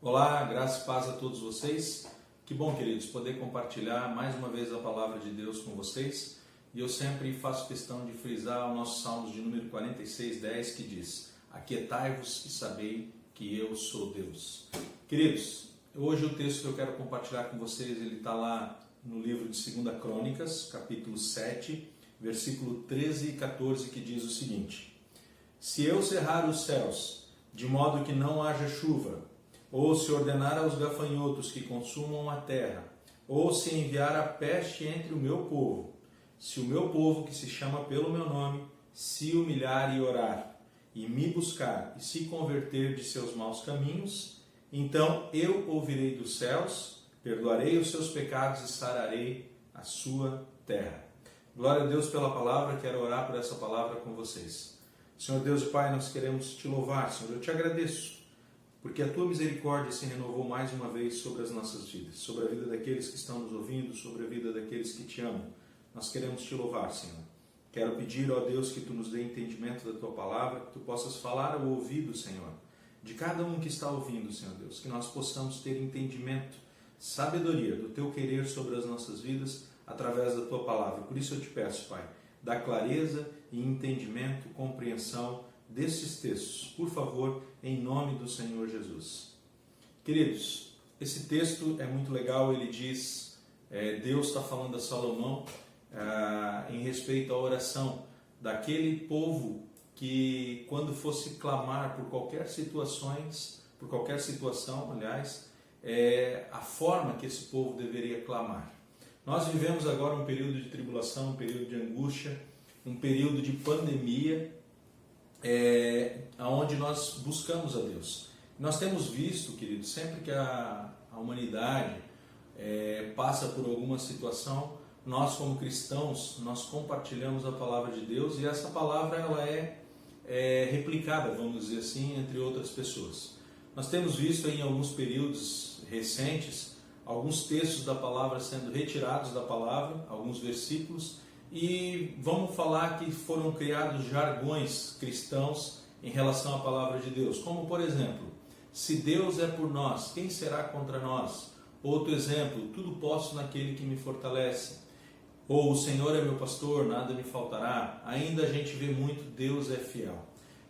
Olá, graça e paz a todos vocês. Que bom, queridos, poder compartilhar mais uma vez a palavra de Deus com vocês. E eu sempre faço questão de frisar o nosso Salmos de número 46:10, que diz: Aquietai-vos e sabei que eu sou Deus. Queridos, hoje o texto que eu quero compartilhar com vocês, ele está lá no livro de 2 Crônicas, capítulo 7, versículo 13 e 14, que diz o seguinte: Se eu cerrar os céus, de modo que não haja chuva, ou se ordenar aos gafanhotos que consumam a terra, ou se enviar a peste entre o meu povo, se o meu povo que se chama pelo meu nome se humilhar e orar, e me buscar e se converter de seus maus caminhos, então eu ouvirei dos céus, perdoarei os seus pecados e sararei a sua terra. Glória a Deus pela palavra, quero orar por essa palavra com vocês. Senhor Deus e Pai, nós queremos te louvar, Senhor, eu te agradeço, porque a Tua misericórdia se renovou mais uma vez sobre as nossas vidas, sobre a vida daqueles que estão nos ouvindo, sobre a vida daqueles que te amam. Nós queremos te louvar, Senhor. Quero pedir, ó Deus, que Tu nos dê entendimento da Tua palavra, que Tu possas falar ao ouvido, Senhor, de cada um que está ouvindo, Senhor Deus, que nós possamos ter entendimento, sabedoria do Teu querer sobre as nossas vidas através da Tua palavra. Por isso eu te peço, Pai, dá clareza e entendimento, compreensão desses textos, por favor, em nome do Senhor Jesus. Queridos, esse texto é muito legal, ele diz, Deus está falando a Salomão em respeito à oração daquele povo que, quando fosse clamar por qualquer situação, a forma que esse povo deveria clamar. Nós vivemos agora um período de tribulação, um período de angústia, um período de pandemia, onde nós buscamos a Deus. Nós temos visto, queridos, sempre que a humanidade passa por alguma situação, nós como cristãos, nós compartilhamos a palavra de Deus e essa palavra ela é replicada, vamos dizer assim, entre outras pessoas. Nós temos visto em alguns períodos recentes, alguns textos da palavra sendo retirados da palavra, alguns versículos, e vamos falar que foram criados jargões cristãos em relação à palavra de Deus, como por exemplo, se Deus é por nós, quem será contra nós? Outro exemplo, tudo posso naquele que me fortalece. Ou o Senhor é meu pastor, nada me faltará. Ainda a gente vê muito, Deus é fiel.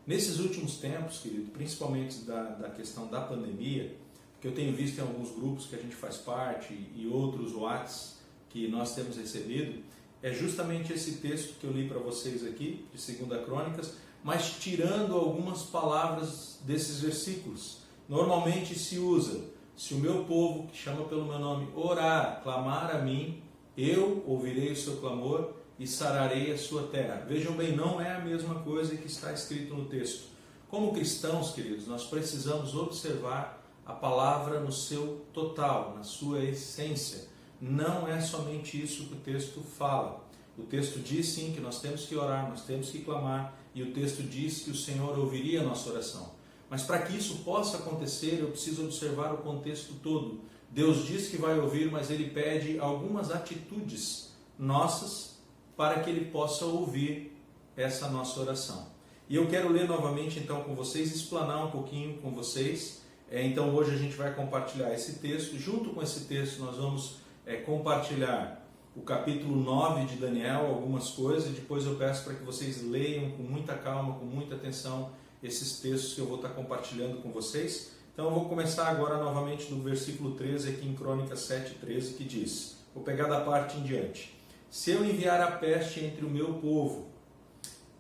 Nesses últimos tempos, querido, principalmente da questão da pandemia, que eu tenho visto em alguns grupos que a gente faz parte e outros WhatsApps que nós temos recebido, é justamente esse texto que eu li para vocês aqui, de 2 Crônicas, mas tirando algumas palavras desses versículos. Normalmente se usa, se o meu povo, que chama pelo meu nome, orar, clamar a mim, eu ouvirei o seu clamor e sararei a sua terra. Vejam bem, não é a mesma coisa que está escrito no texto. Como cristãos, queridos, nós precisamos observar a palavra no seu total, na sua essência. Não é somente isso que o texto fala. O texto diz sim que nós temos que orar, nós temos que clamar, e o texto diz que o Senhor ouviria a nossa oração. Mas para que isso possa acontecer, eu preciso observar o contexto todo. Deus diz que vai ouvir, mas Ele pede algumas atitudes nossas para que Ele possa ouvir essa nossa oração. E eu quero ler novamente então com vocês, explanar um pouquinho com vocês. Então hoje a gente vai compartilhar esse texto. Junto com esse texto nós vamos compartilhar o capítulo 9 de Daniel, algumas coisas, e depois eu peço para que vocês leiam com muita calma, com muita atenção, esses textos que eu vou estar compartilhando com vocês. Então eu vou começar agora novamente do versículo 13, aqui em Crônicas 7:13, que diz, vou pegar da parte em diante: Se eu enviar a peste entre o meu povo,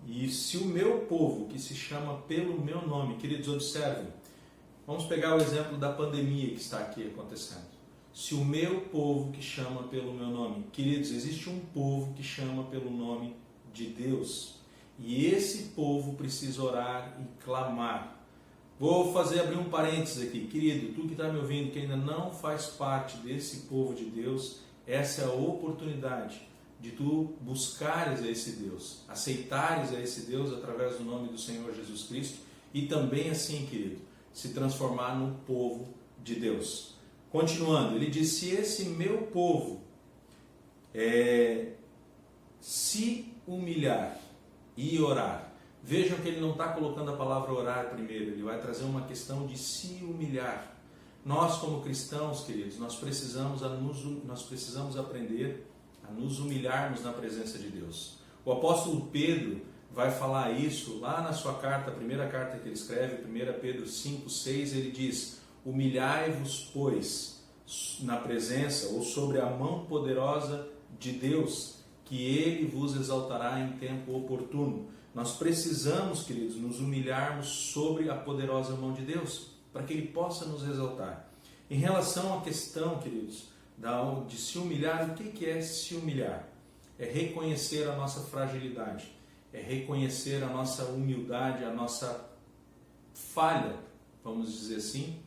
e se o meu povo, que se chama pelo meu nome, queridos, observem, vamos pegar o exemplo da pandemia que está aqui acontecendo. Se o meu povo que chama pelo meu nome, queridos, existe um povo que chama pelo nome de Deus, e esse povo precisa orar e clamar. Vou abrir um parênteses aqui, querido, tu que está me ouvindo, que ainda não faz parte desse povo de Deus, essa é a oportunidade de tu buscares a esse Deus, aceitares a esse Deus através do nome do Senhor Jesus Cristo, e também assim, querido, se transformar no povo de Deus. Continuando, ele diz, se esse meu povo se humilhar e orar, Vejam que ele não está colocando a palavra orar primeiro, ele vai trazer uma questão de se humilhar. Nós, como cristãos, queridos, nós precisamos aprender a nos humilharmos na presença de Deus. O apóstolo Pedro vai falar isso lá na sua carta, a primeira carta que ele escreve, 1 Pedro 5, 6, ele diz: humilhai-vos, pois, na presença ou sobre a mão poderosa de Deus, que Ele vos exaltará em tempo oportuno. Nós precisamos, queridos, nos humilharmos sobre a poderosa mão de Deus, para que Ele possa nos exaltar. Em relação à questão, queridos, de se humilhar, o que é se humilhar? É reconhecer a nossa fragilidade, é reconhecer a nossa humildade, a nossa falha, vamos dizer assim,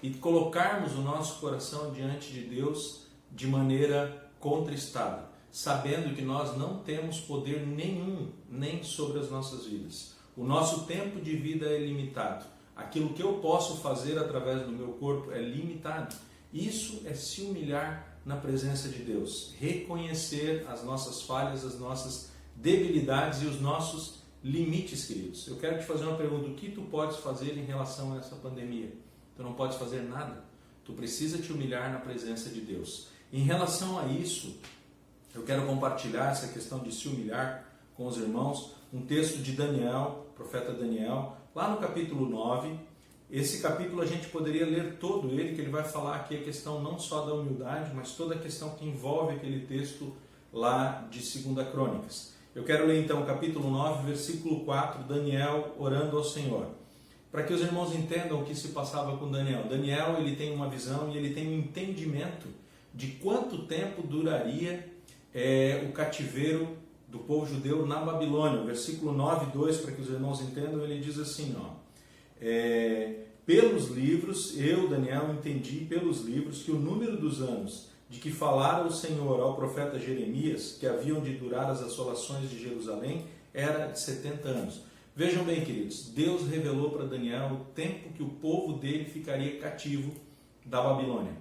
e colocarmos o nosso coração diante de Deus de maneira contristada, sabendo que nós não temos poder nenhum, nem sobre as nossas vidas. O nosso tempo de vida é limitado. Aquilo que eu posso fazer através do meu corpo é limitado. Isso é se humilhar na presença de Deus, reconhecer as nossas falhas, as nossas debilidades e os nossos limites, queridos. Eu quero te fazer uma pergunta: o que tu podes fazer em relação a essa pandemia? Tu não podes fazer nada. Tu precisa te humilhar na presença de Deus. Em relação a isso, eu quero compartilhar essa questão de se humilhar com os irmãos, um texto de Daniel, profeta Daniel, lá no capítulo 9. Esse capítulo a gente poderia ler todo ele, que ele vai falar aqui a questão não só da humildade, mas toda a questão que envolve aquele texto lá de 2 Crônicas. Eu quero ler então o capítulo 9, versículo 4, Daniel orando ao Senhor. Para que os irmãos entendam o que se passava com Daniel. Daniel, ele tem uma visão e ele tem um entendimento de quanto tempo duraria o cativeiro do povo judeu na Babilônia. O versículo 9, 2, para que os irmãos entendam, ele diz assim, pelos livros, eu, Daniel, entendi pelos livros que o número dos anos de que falara o Senhor ao profeta Jeremias, que haviam de durar as assolações de Jerusalém, era de 70 anos. Vejam bem, queridos, Deus revelou para Daniel o tempo que o povo dele ficaria cativo da Babilônia.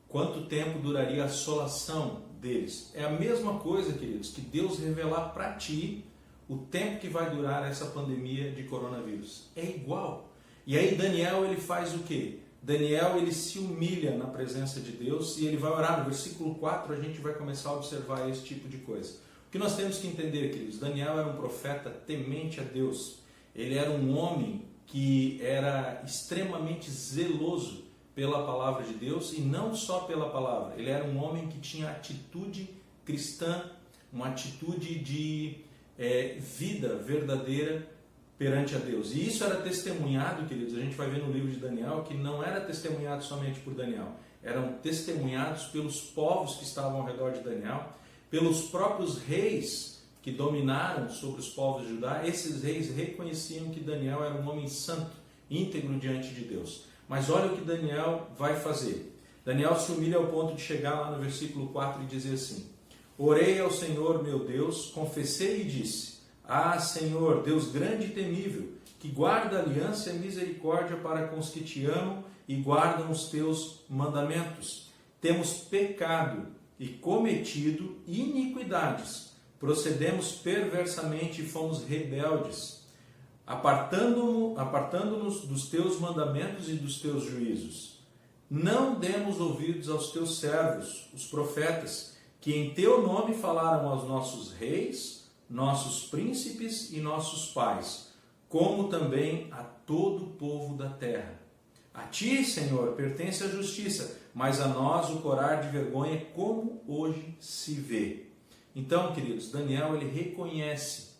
Quanto tempo duraria a assolação deles. É a mesma coisa, queridos, que Deus revelar para ti o tempo que vai durar essa pandemia de coronavírus. É igual. E aí Daniel, ele faz o quê? Daniel, ele se humilha na presença de Deus e ele vai orar. No versículo 4 a gente vai começar a observar esse tipo de coisa. O que nós temos que entender, queridos, Daniel era um profeta temente a Deus. Ele era um homem que era extremamente zeloso pela palavra de Deus, e não só pela palavra. Ele era um homem que tinha atitude cristã, uma atitude de vida verdadeira perante a Deus. E isso era testemunhado, queridos, a gente vai ver no livro de Daniel, que não era testemunhado somente por Daniel, eram testemunhados pelos povos que estavam ao redor de Daniel, pelos próprios reis que dominaram sobre os povos de Judá. Esses reis reconheciam que Daniel era um homem santo, íntegro diante de Deus. Mas olha o que Daniel vai fazer. Daniel se humilha ao ponto de chegar lá no versículo 4 e dizer assim: orei ao Senhor meu Deus, confessei e disse: ah, Senhor, Deus grande e temível, que guarda aliança e misericórdia para com os que te amam e guardam os teus mandamentos. Temos pecado e cometido iniquidades, procedemos perversamente e fomos rebeldes, apartando-nos dos teus mandamentos e dos teus juízos. Não demos ouvidos aos teus servos, os profetas, que em teu nome falaram aos nossos reis, nossos príncipes e nossos pais, como também a todo o povo da terra. A ti, Senhor, pertence a justiça, mas a nós o corar de vergonha, como hoje se vê. Então, queridos, Daniel, ele reconhece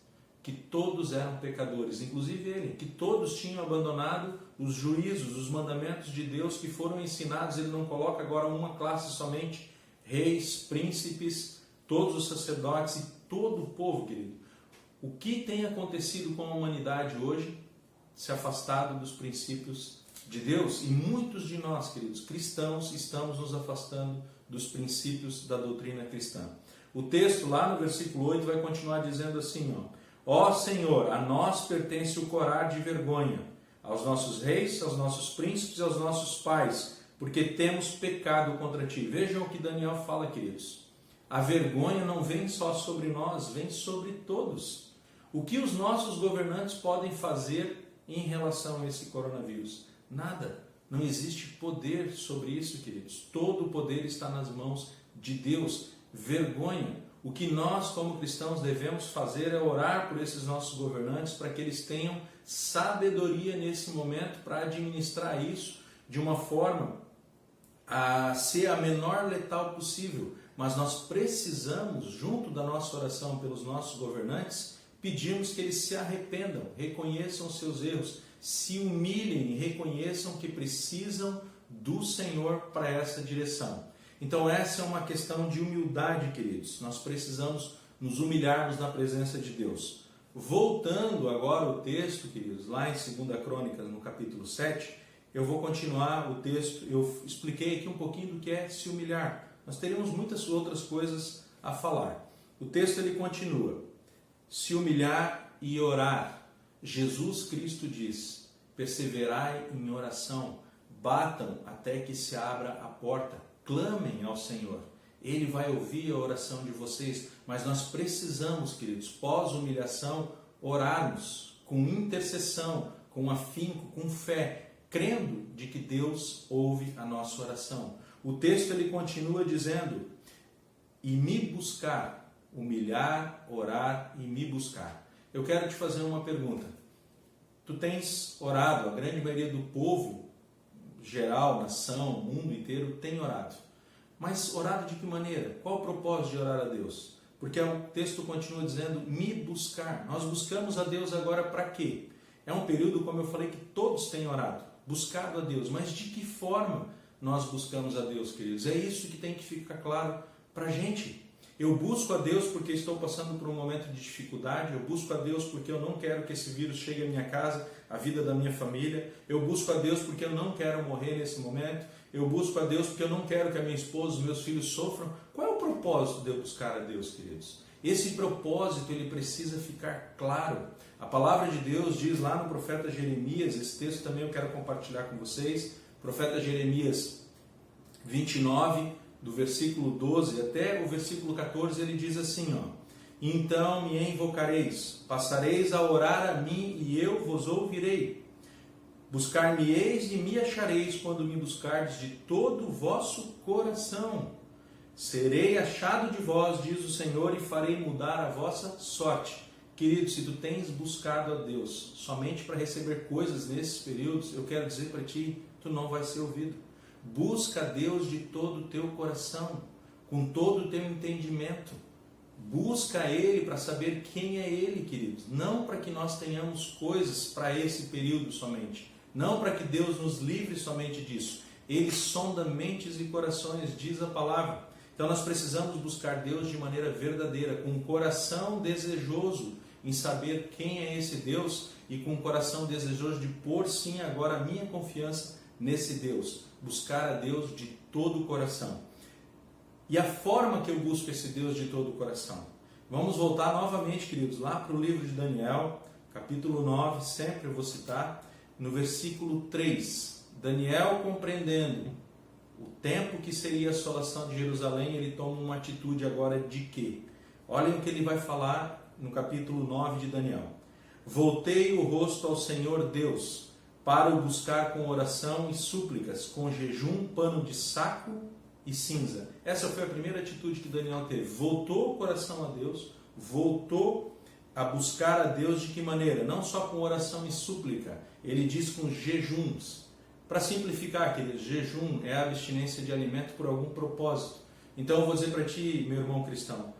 que todos eram pecadores, inclusive ele, que todos tinham abandonado os juízos, os mandamentos de Deus que foram ensinados. Ele não coloca agora uma classe somente, reis, príncipes, todos os sacerdotes e todo o povo, querido. O que tem acontecido com a humanidade hoje? Se afastado dos princípios de Deus. E muitos de nós, queridos, cristãos, estamos nos afastando dos princípios da doutrina cristã. O texto lá no versículo 8 vai continuar dizendo assim, ó Senhor, a nós pertence o corar de vergonha, aos nossos reis, aos nossos príncipes e aos nossos pais, porque temos pecado contra ti. Vejam o que Daniel fala, queridos. A vergonha não vem só sobre nós, vem sobre todos. O que os nossos governantes podem fazer em relação a esse coronavírus? Nada. Não existe poder sobre isso, queridos. Todo o poder está nas mãos de Deus. Vergonha. O que nós, como cristãos, devemos fazer é orar por esses nossos governantes para que eles tenham sabedoria nesse momento para administrar isso de uma forma a ser a menor letal possível. Mas nós precisamos, junto da nossa oração pelos nossos governantes, pedirmos que eles se arrependam, reconheçam seus erros, se humilhem e reconheçam que precisam do Senhor para essa direção. Então essa é uma questão de humildade, queridos. Nós precisamos nos humilharmos na presença de Deus. Voltando agora o texto, queridos, lá em 2 Crônicas, no capítulo 7, eu vou continuar o texto. Eu expliquei aqui um pouquinho do que é se humilhar. Nós teríamos muitas outras coisas a falar. O texto ele continua. Se humilhar e orar. Jesus Cristo diz, perseverai em oração, batam até que se abra a porta, clamem ao Senhor. Ele vai ouvir a oração de vocês, mas nós precisamos, queridos, pós-humilhação, orarmos com intercessão, com afinco, com fé, crendo de que Deus ouve a nossa oração. O texto ele continua dizendo, e me buscar, humilhar, orar e me buscar. Eu quero te fazer uma pergunta. Tu tens orado, a grande maioria do povo, geral, nação, mundo inteiro, tem orado. Mas orado de que maneira? Qual o propósito de orar a Deus? Porque o texto continua dizendo, me buscar. Nós buscamos a Deus agora para quê? É um período, como eu falei, que todos têm orado, buscado a Deus. Mas de que forma nós buscamos a Deus, queridos? É isso que tem que ficar claro para a gente. Eu busco a Deus porque estou passando por um momento de dificuldade, eu busco a Deus porque eu não quero que esse vírus chegue à minha casa, à vida da minha família, eu busco a Deus porque eu não quero morrer nesse momento, eu busco a Deus porque eu não quero que a minha esposa, os meus filhos sofram. Qual é o propósito de eu buscar a Deus, queridos? Esse propósito ele precisa ficar claro. A palavra de Deus diz lá no profeta Jeremias, esse texto também eu quero compartilhar com vocês, profeta Jeremias 29, do versículo 12 até o versículo 14, ele diz assim, ó, então me invocareis, passareis a orar a mim e eu vos ouvirei. Buscar-me-eis e me achareis quando me buscardes de todo o vosso coração. Serei achado de vós, diz o Senhor, e farei mudar a vossa sorte. Querido, se tu tens buscado a Deus somente para receber coisas nesses períodos, eu quero dizer para ti, tu não vai ser ouvido. Busca a Deus de todo o teu coração, com todo o teu entendimento. Busca Ele para saber quem é Ele, queridos. Não para que nós tenhamos coisas para esse período somente. Não para que Deus nos livre somente disso. Ele sonda mentes e corações, diz a palavra. Então nós precisamos buscar Deus de maneira verdadeira, com um coração desejoso em saber quem é esse Deus e com um coração desejoso de pôr sim agora a minha confiança nesse Deus. Buscar a Deus de todo o coração. E a forma que eu busco esse Deus de todo o coração? Vamos voltar novamente, queridos, lá para o livro de Daniel, capítulo 9, sempre eu vou citar, no versículo 3. Daniel, compreendendo o tempo que seria a assolação de Jerusalém, ele toma uma atitude agora de quê? Olhem o que ele vai falar no capítulo 9 de Daniel. Voltei o rosto ao Senhor Deus, para o buscar com oração e súplicas, com jejum, pano de saco e cinza. Essa foi a primeira atitude que Daniel teve. Voltou o coração a Deus, voltou a buscar a Deus de que maneira? Não só com oração e súplica, ele diz com jejuns. Para simplificar, queridos, jejum é a abstinência de alimento por algum propósito. Então eu vou dizer para ti, meu irmão cristão,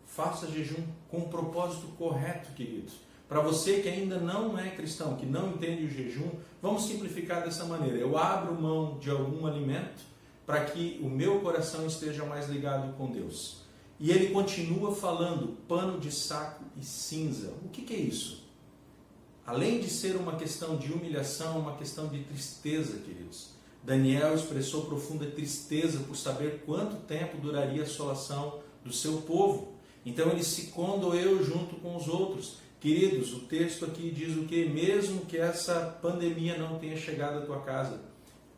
faça jejum com o propósito correto, queridos. Para você que ainda não é cristão, que não entende o jejum, vamos simplificar dessa maneira. Eu abro mão de algum alimento para que o meu coração esteja mais ligado com Deus. E ele continua falando, pano de saco e cinza. O que é isso? Além de ser uma questão de humilhação, uma questão de tristeza, queridos. Daniel expressou profunda tristeza por saber quanto tempo duraria a assolação do seu povo. Então ele se condoeu junto com os outros. Queridos, o texto aqui diz o que? Mesmo que essa pandemia não tenha chegado à tua casa,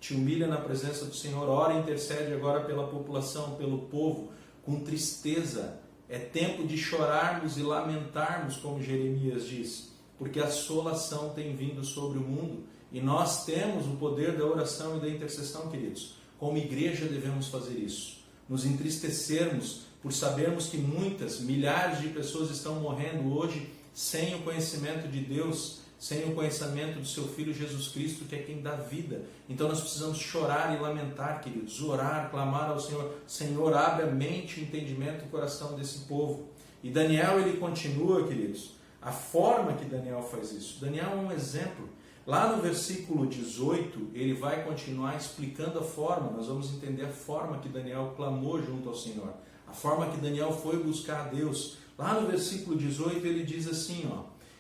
te humilha na presença do Senhor, ora e intercede agora pela população, pelo povo, com tristeza. É tempo de chorarmos e lamentarmos, como Jeremias diz, porque a assolação tem vindo sobre o mundo E nós temos o poder da oração e da intercessão, queridos. Como igreja devemos fazer isso. Nos entristecermos por sabermos que muitas, milhares de pessoas estão morrendo hoje sem o conhecimento de Deus, sem o conhecimento do seu Filho Jesus Cristo, que é quem dá vida. Então nós precisamos chorar e lamentar, queridos, orar, clamar ao Senhor. Senhor, abre a mente, o entendimento, o coração desse povo. E Daniel, ele continua, queridos, a forma que Daniel faz isso. Daniel é um exemplo. Lá no versículo 18, ele vai continuar explicando a forma, nós vamos entender a forma que Daniel clamou junto ao Senhor, a forma que Daniel foi buscar a Deus. Lá no versículo 18 ele diz assim,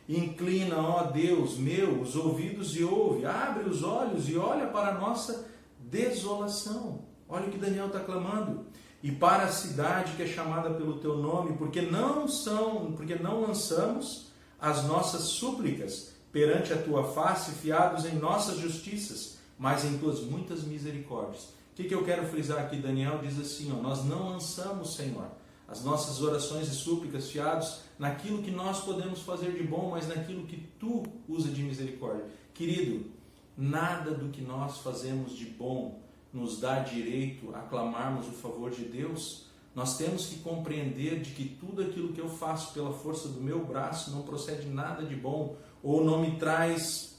inclina, ó Deus meu, os ouvidos e ouve, abre os olhos e olha para a nossa desolação. Olha o que Daniel está clamando. E para a cidade que é chamada pelo teu nome, porque não lançamos as nossas súplicas perante a tua face, fiados em nossas justiças, mas em tuas muitas misericórdias. O que eu quero frisar aqui? Daniel diz assim, nós não lançamos, Senhor, as nossas orações e súplicas fiados naquilo que nós podemos fazer de bom, mas naquilo que tu usa de misericórdia. Querido, nada do que nós fazemos de bom nos dá direito a clamarmos o favor de Deus. Nós temos que compreender de que tudo aquilo que eu faço pela força do meu braço não procede nada de bom, ou não me traz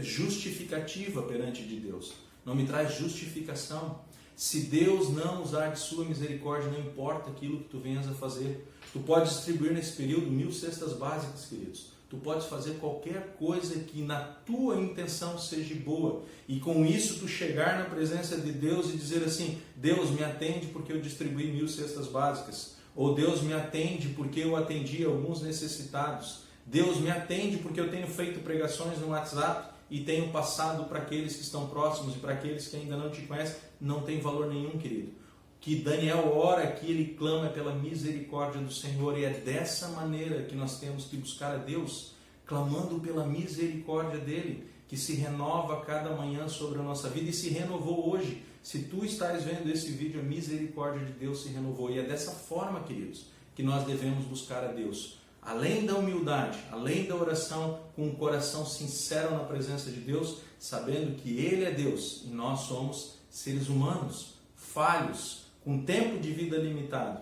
justificativa perante de Deus, não me traz justificação. Se Deus não usar de sua misericórdia, não importa aquilo que tu venhas a fazer. Tu podes distribuir nesse período 1000 cestas básicas, queridos. Tu podes fazer qualquer coisa que na tua intenção seja boa. E com isso tu chegar na presença de Deus e dizer assim, Deus me atende porque eu distribuí 1000 cestas básicas. Ou Deus me atende porque eu atendi alguns necessitados. Deus me atende porque eu tenho feito pregações no WhatsApp e tenho passado para aqueles que estão próximos e para aqueles que ainda não te conhecem. Não tem valor nenhum, querido. Que Daniel ora aqui, ele clama pela misericórdia do Senhor, e é dessa maneira que nós temos que buscar a Deus, clamando pela misericórdia dele, que se renova a cada manhã sobre a nossa vida e se renovou hoje. Se tu estás vendo esse vídeo, a misericórdia de Deus se renovou, e é dessa forma, queridos, que nós devemos buscar a Deus. Além da humildade, além da oração, com um coração sincero na presença de Deus, sabendo que Ele é Deus e nós somos seres humanos, falhos, com tempo de vida limitado,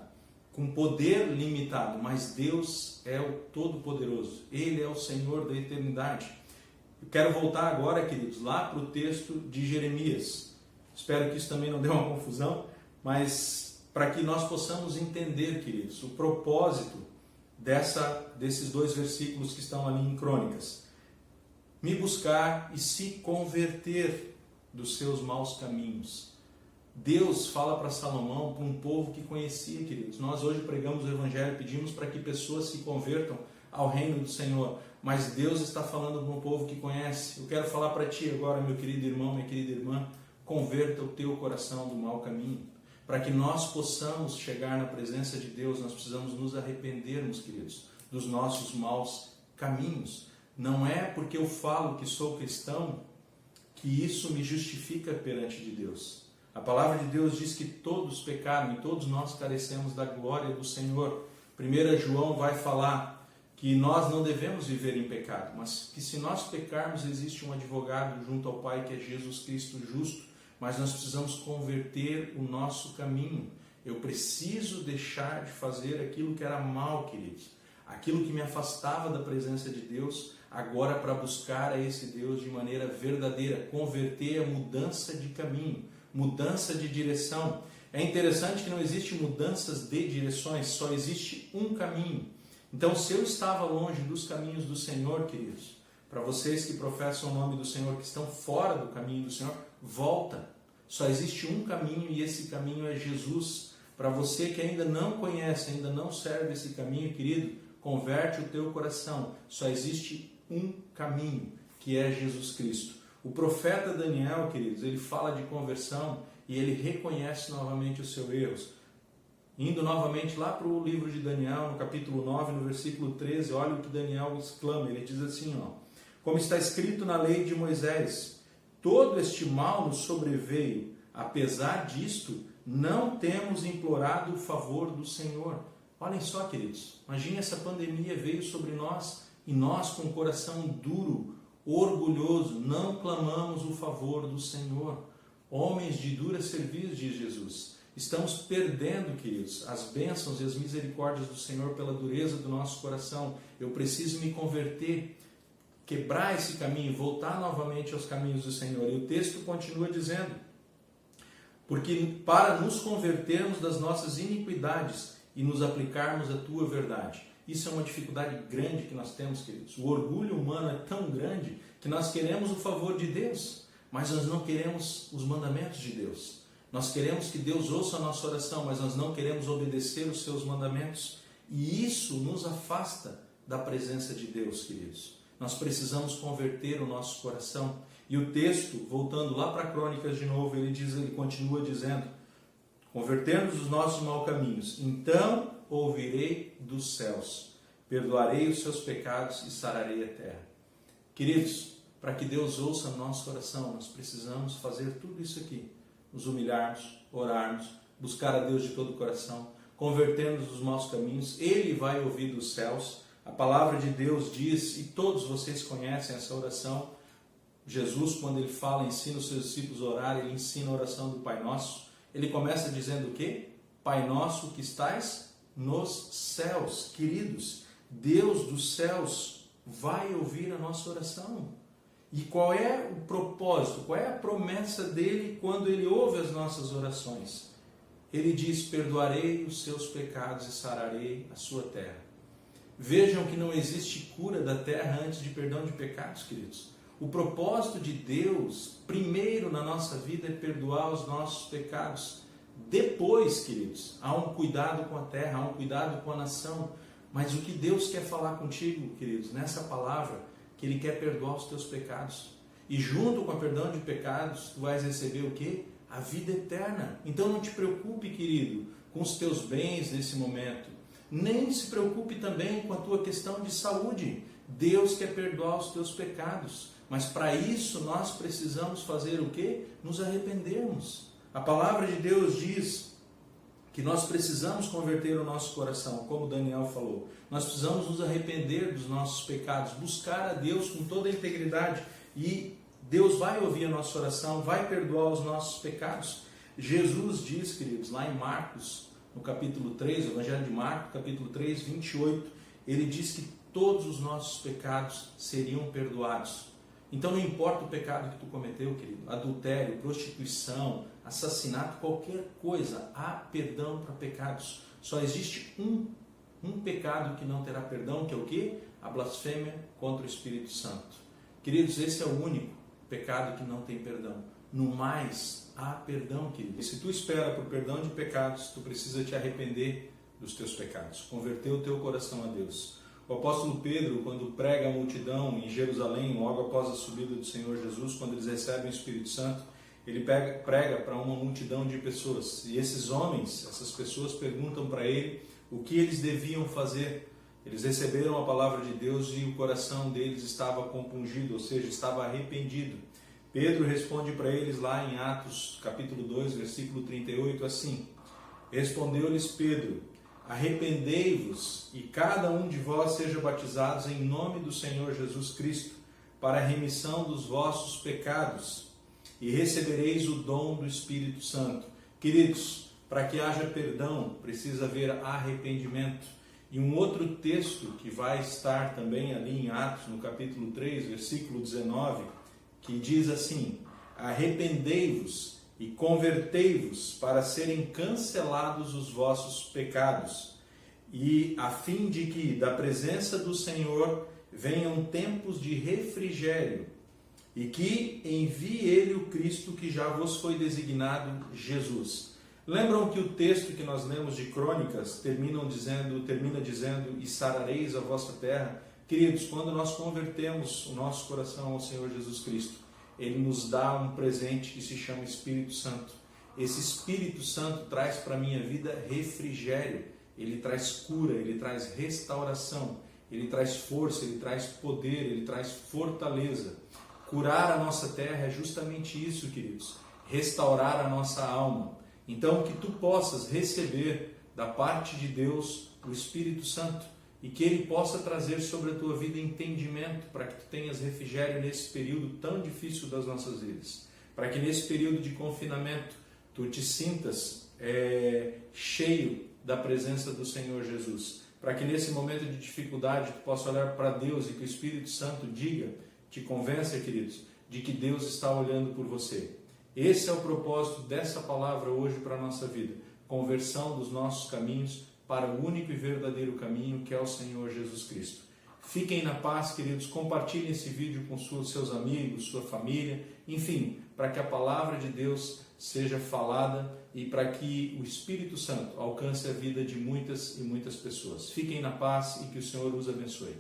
com poder limitado, mas Deus é o Todo-Poderoso, Ele é o Senhor da eternidade. Eu quero voltar agora, queridos, lá para o texto de Jeremias. Espero que isso também não dê uma confusão, mas para que nós possamos entender, queridos, o propósito desses 2 versículos que estão ali em Crônicas. Me buscar e se converter dos seus maus caminhos. Deus fala para Salomão, para um povo que conhecia, queridos. Nós hoje pregamos o Evangelho, pedimos para que pessoas se convertam ao reino do Senhor, mas Deus está falando para um povo que conhece. Eu quero falar para ti agora, meu querido irmão, minha querida irmã, converta o teu coração do mau caminho. Para que nós possamos chegar na presença de Deus, nós precisamos nos arrependermos, queridos, dos nossos maus caminhos. Não é porque eu falo que sou cristão que isso me justifica perante de Deus. A palavra de Deus diz que todos pecaram e todos nós carecemos da glória do Senhor. 1 João vai falar que nós não devemos viver em pecado, mas que se nós pecarmos, existe um advogado junto ao Pai, que é Jesus Cristo justo. Mas nós precisamos converter o nosso caminho. Eu preciso deixar de fazer aquilo que era mal, queridos. Aquilo que me afastava da presença de Deus, agora para buscar a esse Deus de maneira verdadeira. Converter a mudança de caminho, mudança de direção. É interessante que não existe mudanças de direções, só existe um caminho. Então, se eu estava longe dos caminhos do Senhor, queridos, para vocês que professam o nome do Senhor, que estão fora do caminho do Senhor, volta. Só existe um caminho e esse caminho é Jesus. Para você que ainda não conhece, ainda não serve esse caminho, querido, converte o teu coração. Só existe um caminho, que é Jesus Cristo. O profeta Daniel, queridos, ele fala de conversão e ele reconhece novamente os seus erros. Indo novamente lá para o livro de Daniel, no capítulo 9, no versículo 13, olha o que Daniel exclama. Ele diz assim, como está escrito na lei de Moisés, todo este mal nos sobreveio, apesar disto, não temos implorado o favor do Senhor. Olhem só, queridos, imagine essa pandemia veio sobre nós e nós com o coração duro, orgulhoso, não clamamos o favor do Senhor. Homens de dura serviço, diz Jesus. Estamos perdendo, queridos, as bênçãos e as misericórdias do Senhor pela dureza do nosso coração. Eu preciso me converter, quebrar esse caminho, voltar novamente aos caminhos do Senhor. E o texto continua dizendo, porque para nos convertermos das nossas iniquidades e nos aplicarmos a tua verdade. Isso é uma dificuldade grande que nós temos, queridos. O orgulho humano é tão grande que nós queremos o favor de Deus, mas nós não queremos os mandamentos de Deus. Nós queremos que Deus ouça a nossa oração, mas nós não queremos obedecer os seus mandamentos. E isso nos afasta da presença de Deus, queridos. Nós precisamos converter o nosso coração. E o texto, voltando lá para Crônicas de novo, ele continua dizendo, convertemos os nossos maus caminhos, então ouvirei dos céus, perdoarei os seus pecados e sararei a terra. Queridos, para que Deus ouça nosso coração, nós precisamos fazer tudo isso aqui. Nos humilharmos, orarmos, buscar a Deus de todo o coração, convertermos os nossos caminhos, Ele vai ouvir dos céus. A palavra de Deus diz, e todos vocês conhecem essa oração, Jesus, quando Ele fala, ensina os seus discípulos a orar, Ele ensina a oração do Pai Nosso. Ele começa dizendo o quê? Pai Nosso que estais nos céus. Queridos, Deus dos céus vai ouvir a nossa oração. E qual é o propósito, qual é a promessa dele quando ele ouve as nossas orações? Ele diz, perdoarei os seus pecados e sararei a sua terra. Vejam que não existe cura da terra antes de perdão de pecados, queridos. O propósito de Deus, primeiro na nossa vida, é perdoar os nossos pecados. Depois, queridos, há um cuidado com a terra, há um cuidado com a nação. Mas o que Deus quer falar contigo, queridos, nessa palavra, que Ele quer perdoar os teus pecados. E junto com o perdão de pecados, tu vais receber o quê? A vida eterna. Então não te preocupe, querido, com os teus bens nesse momento. Nem se preocupe também com a tua questão de saúde. Deus quer perdoar os teus pecados. Mas para isso nós precisamos fazer o quê? Nos arrependermos. A palavra de Deus diz que nós precisamos converter o nosso coração, como Daniel falou. Nós precisamos nos arrepender dos nossos pecados, buscar a Deus com toda a integridade e Deus vai ouvir a nossa oração, vai perdoar os nossos pecados. Jesus diz, queridos, lá em Marcos, no capítulo 3, o Evangelho de Marcos, capítulo 3, 28, ele diz que todos os nossos pecados seriam perdoados. Então não importa o pecado que tu cometeu, querido, adultério, prostituição, assassinato, qualquer coisa, há perdão para pecados. Só existe um pecado que não terá perdão, que é o quê? A blasfêmia contra o Espírito Santo. Queridos, esse é o único pecado que não tem perdão. No mais, há perdão, querido. E se tu espera por perdão de pecados, tu precisa te arrepender dos teus pecados, converter o teu coração a Deus. O apóstolo Pedro, quando prega a multidão em Jerusalém, logo após a subida do Senhor Jesus, quando eles recebem o Espírito Santo, ele prega para uma multidão de pessoas. E esses homens, essas pessoas perguntam para ele o que eles deviam fazer. Eles receberam a palavra de Deus e o coração deles estava compungido, ou seja, estava arrependido. Pedro responde para eles lá em Atos capítulo 2, versículo 38, assim: respondeu-lhes Pedro, arrependei-vos e cada um de vós seja batizados em nome do Senhor Jesus Cristo para a remissão dos vossos pecados e recebereis o dom do Espírito Santo. Queridos, para que haja perdão, precisa haver arrependimento. E um outro texto que vai estar também ali em Atos, no capítulo 3, versículo 19, que diz assim: arrependei-vos e convertei-vos para serem cancelados os vossos pecados, e a fim de que da presença do Senhor venham tempos de refrigério, e que envie Ele o Cristo que já vos foi designado, Jesus. Lembram que o texto que nós lemos de Crônicas termina dizendo, e sarareis a vossa terra? Queridos, quando nós convertemos o nosso coração ao Senhor Jesus Cristo, Ele nos dá um presente que se chama Espírito Santo. Esse Espírito Santo traz para a minha vida refrigério, ele traz cura, ele traz restauração, ele traz força, ele traz poder, ele traz fortaleza. Curar a nossa terra é justamente isso, queridos, restaurar a nossa alma. Então, que tu possas receber da parte de Deus o Espírito Santo. e que Ele possa trazer sobre a tua vida entendimento para que tu tenhas refrigério nesse período tão difícil das nossas vidas, para que nesse período de confinamento tu te sintas cheio da presença do Senhor Jesus, para que nesse momento de dificuldade tu possa olhar para Deus e que o Espírito Santo te convença, queridos, de que Deus está olhando por você. Esse é o propósito dessa palavra hoje para a nossa vida, conversão dos nossos caminhos para o único e verdadeiro caminho, que é o Senhor Jesus Cristo. Fiquem na paz, queridos, compartilhem esse vídeo com seus amigos, sua família, enfim, para que a palavra de Deus seja falada e para que o Espírito Santo alcance a vida de muitas e muitas pessoas. Fiquem na paz e que o Senhor os abençoe.